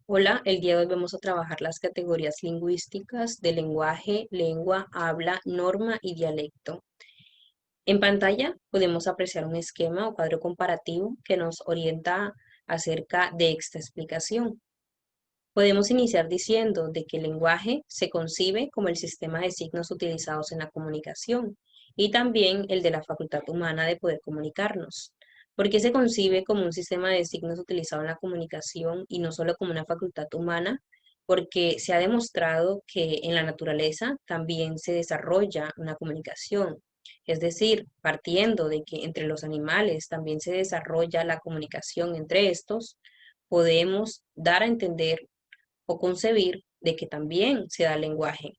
Hola, el día de hoy vamos a trabajar las categorías lingüísticas de lenguaje, lengua, habla, norma y dialecto. En pantalla podemos apreciar un esquema o cuadro comparativo que nos orienta acerca de esta explicación. Podemos iniciar diciendo de que el lenguaje se concibe como el sistema de signos utilizados en la comunicación y también el de la facultad humana de poder comunicarnos. ¿Por qué se concibe como un sistema de signos utilizado en la comunicación y no solo como una facultad humana? Porque se ha demostrado que en la naturaleza también se desarrolla una comunicación. Es decir, partiendo de que entre los animales también se desarrolla la comunicación entre estos, podemos dar a entender o concebir de que también se da el lenguaje.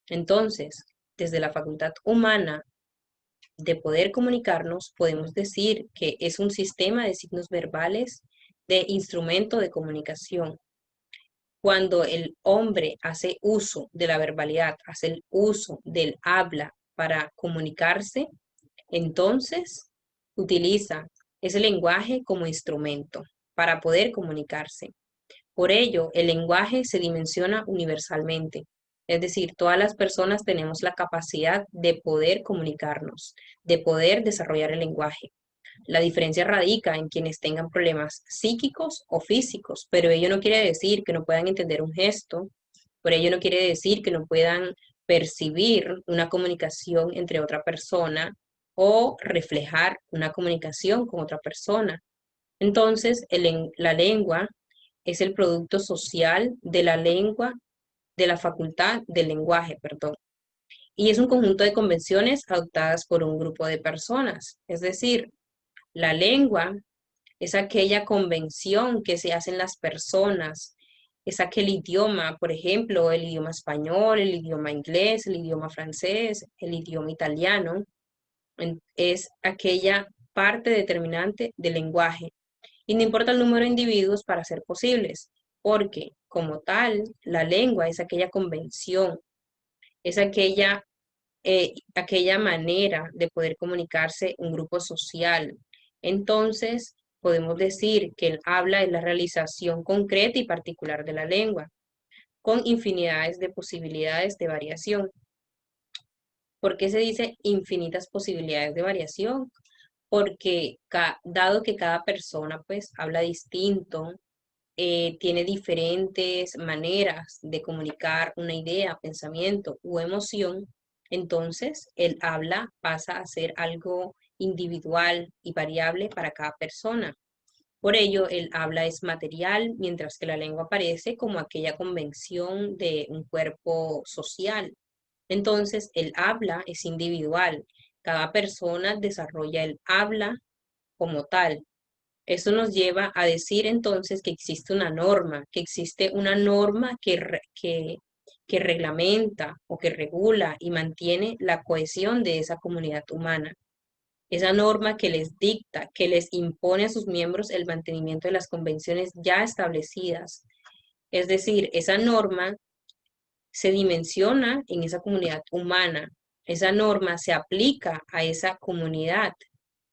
Entonces, desde la facultad humana de poder comunicarnos, podemos decir que es un sistema de signos verbales de instrumento de comunicación. Cuando el hombre hace uso de la verbalidad, hace el uso del habla para comunicarse, entonces utiliza ese lenguaje como instrumento para poder comunicarse. Por ello, el lenguaje se dimensiona universalmente, es decir, todas las personas tenemos la capacidad de poder comunicarnos, de poder desarrollar el lenguaje. La diferencia radica en quienes tengan problemas psíquicos o físicos, pero ello no quiere decir que no puedan entender un gesto, por ello no quiere decir que no puedan percibir una comunicación entre otra persona o reflejar una comunicación con otra persona. Entonces, la lengua es el producto social de la lengua, de la facultad del lenguaje, perdón. Y es un conjunto de convenciones adoptadas por un grupo de personas. Es decir, la lengua es aquella convención que se hacen las personas, es aquel idioma, por ejemplo, el idioma español, el idioma inglés, el idioma francés, el idioma italiano, es aquella parte determinante del lenguaje y no importa el número de individuos para ser posibles, porque como tal, la lengua es aquella convención, es aquella manera de poder comunicarse un grupo social. Entonces, podemos decir que el habla es la realización concreta y particular de la lengua, con infinidades de posibilidades de variación. ¿Por qué se dice infinitas posibilidades de variación? Porque dado que cada persona pues habla distinto, tiene diferentes maneras de comunicar una idea, pensamiento u emoción, entonces el habla pasa a ser algo individual y variable para cada persona. Por ello, el habla es material, mientras que la lengua aparece como aquella convención de un cuerpo social. Entonces, el habla es individual. Cada persona desarrolla el habla como tal. Eso nos lleva a decir entonces que existe una norma que reglamenta o que regula y mantiene la cohesión de esa comunidad humana. Esa norma que les dicta, que les impone a sus miembros el mantenimiento de las convenciones ya establecidas. Es decir, esa norma se dimensiona en esa comunidad humana. Esa norma se aplica a esa comunidad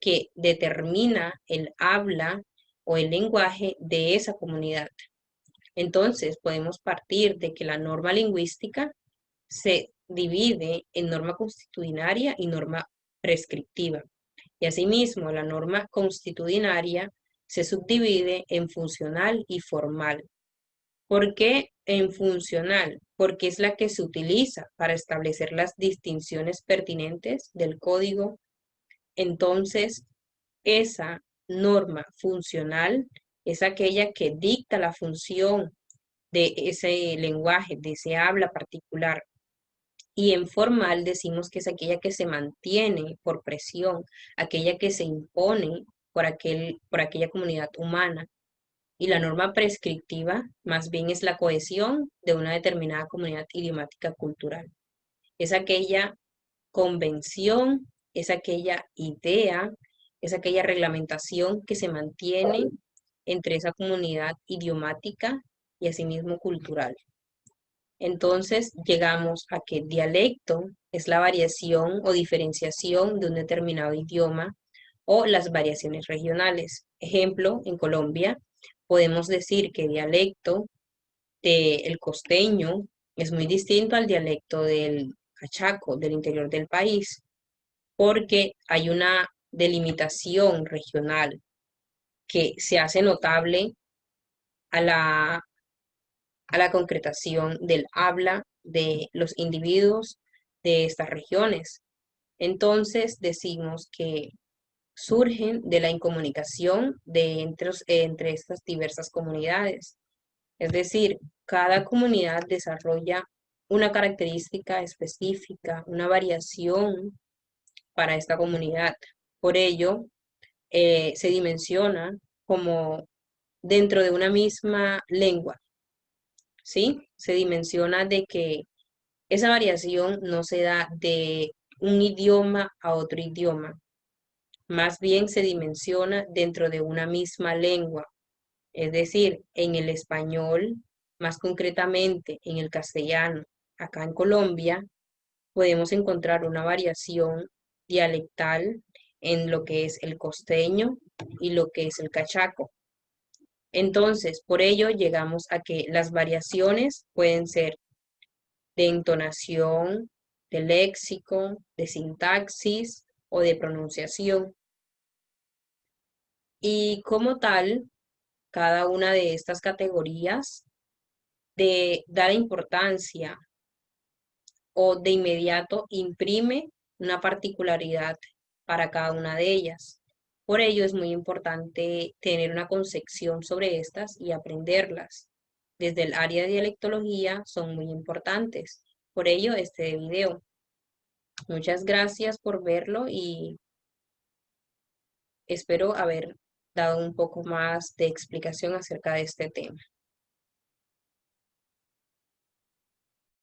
que determina el habla o el lenguaje de esa comunidad. Entonces, podemos partir de que la norma lingüística se divide en norma constitucionaria y norma prescriptiva. Y asimismo, la norma constitucionaria se subdivide en funcional y formal. ¿Por qué en funcional? Porque es la que se utiliza para establecer las distinciones pertinentes del código. Entonces, esa norma funcional es aquella que dicta la función de ese lenguaje, de ese habla particular. Y en formal decimos que es aquella que se mantiene por presión, aquella que se impone por aquella comunidad humana. Y la norma prescriptiva más bien es la cohesión de una determinada comunidad idiomática cultural. Es aquella convención, es aquella idea, es aquella reglamentación que se mantiene entre esa comunidad idiomática y asimismo cultural. Entonces llegamos a que dialecto es la variación o diferenciación de un determinado idioma o las variaciones regionales. Ejemplo, en Colombia podemos decir que dialecto del costeño es muy distinto al dialecto del cachaco, del interior del país, porque hay una delimitación regional que se hace notable a la concretación del habla de los individuos de estas regiones. Entonces decimos que surgen de la incomunicación entre estas diversas comunidades. Es decir, cada comunidad desarrolla una característica específica, una variación para esta comunidad. Por ello, se dimensiona como dentro de una misma lengua, ¿sí? Se dimensiona de que esa variación no se da de un idioma a otro idioma, más bien se dimensiona dentro de una misma lengua, es decir, en el español, más concretamente en el castellano, acá en Colombia, podemos encontrar una variación dialectal en lo que es el costeño y lo que es el cachaco. Entonces, por ello llegamos a que las variaciones pueden ser de entonación, de léxico, de sintaxis o de pronunciación. Y como tal, cada una de estas categorías da importancia o de inmediato imprime una particularidad para cada una de ellas. Por ello es muy importante tener una concepción sobre estas y aprenderlas. Desde el área de dialectología son muy importantes. Por ello este video. Muchas gracias por verlo y espero haber dado un poco más de explicación acerca de este tema.